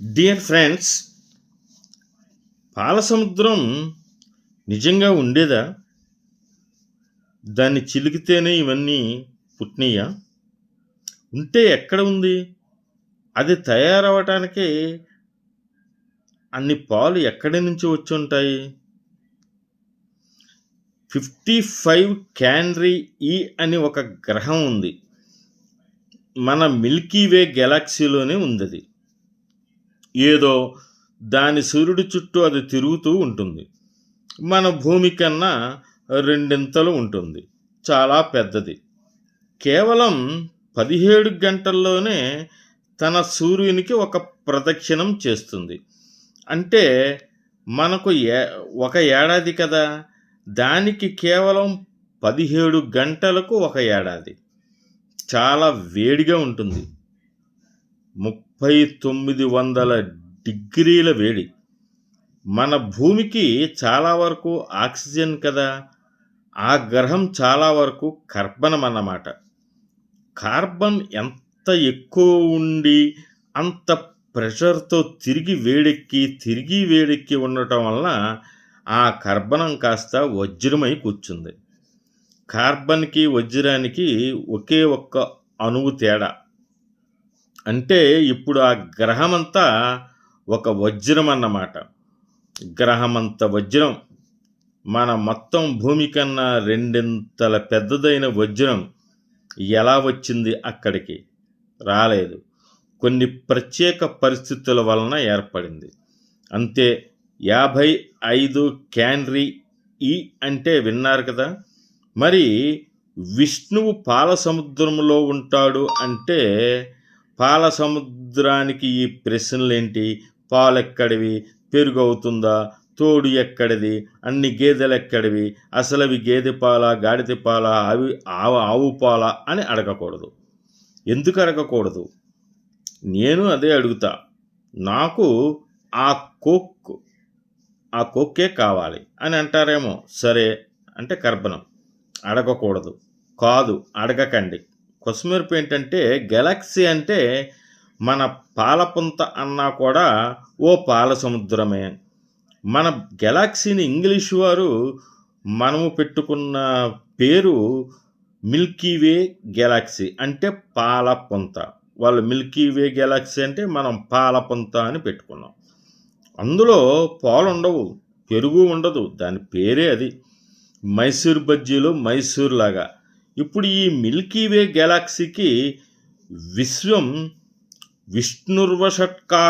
Dear friends, పాల సముద్రం నిజంగా ఉండేదా? దాన్ని చిలికితేనే ఇవన్నీ పుట్టినయా? ఉంటే ఎక్కడ ఉంది? అది తయారవ్వటానికి అన్ని పాలు ఎక్కడి నుంచి వచ్చుంటాయి? 55 క్యాన్రీ ఈ అని ఒక గ్రహం ఉంది. మన మిల్కీ వే గెలాక్సీలోనే ఉందది. ఏదో దాని సూర్యుడి చుట్టూ అది తిరుగుతూ ఉంటుంది. మన భూమి కన్నా రెండింతలు ఉంటుంది. చాలా పెద్దది. కేవలం 17 గంటల్లోనే తన సూర్యునికి ఒక ప్రదక్షిణం చేస్తుంది. అంటే మనకు ఒక ఏడాది కదా, దానికి కేవలం 17 గంటలకు ఒక ఏడాది. చాలా వేడిగా ఉంటుంది. 3900 డిగ్రీల వేడి. మన భూమికి చాలా వరకు ఆక్సిజన్ కదా, ఆ గ్రహం చాలా వరకు కర్బనం అన్నమాట. కార్బన్ ఎంత ఎక్కువ ఉండి అంత ప్రెషర్తో తిరిగి వేడెక్కి ఉండటం వలన ఆ కర్బనం కాస్త వజ్రమై కూర్చుంది. కార్బన్కి వజ్రానికి ఒకే ఒక్క అణువు తేడా. అంటే ఇప్పుడు ఆ గ్రహమంతా ఒక వజ్రం అన్నమాట. గ్రహమంత వజ్రం, మన మొత్తం భూమి కన్నా రెండింతల పెద్దదైన వజ్రం ఎలా వచ్చింది అక్కడికి? రాలేదు. కొన్ని ప్రత్యేక పరిస్థితుల వలన ఏర్పడింది అంతే. 55 క్యాన్రీ ఈ అంటే విన్నారు కదా. మరి విష్ణువు పాల సముద్రంలో ఉంటాడు అంటే పాల సముద్రానికి ఈ ప్రశ్నలేంటి? పాలెక్కడివి? పెరుగు అవుతుందా? తోడు ఎక్కడిది? అన్ని గేదెలు ఎక్కడివి? అసలు అవి గేదె పాల, గాడిద పాల, ఆవు పాల అని అడగకూడదు. ఎందుకు అడగకూడదు? నేను అదే అడుగుతా. నాకు ఆ కోక్కే కావాలి అని అంటారేమో. సరే అంటే కర్బనం. అడగకూడదు. కాదు, అడగకండి. కొసమెరుపు ఏంటంటే, గెలాక్సీ అంటే మన పాలపుంత అన్నా కూడా ఓ పాల సముద్రమే. మన గెలాక్సీని ఇంగ్లీషు వారు మనము పెట్టుకున్న పేరు మిల్కీ వే గెలాక్సీ, అంటే పాలపుంత. వాళ్ళు మిల్కీ వే గెలాక్సీ అంటే మనం పాలపుంత అని పెట్టుకున్నాం. అందులో పాలు ఉండవు, పెరుగు ఉండదు. దాని పేరే అది. మైసూర్ బజ్జీలో మైసూర్ లాగా. ఇప్పుడు ఈ మిల్కీ వే గెలాక్సీకి విశ్వం విష్ణుర్వషట్కారో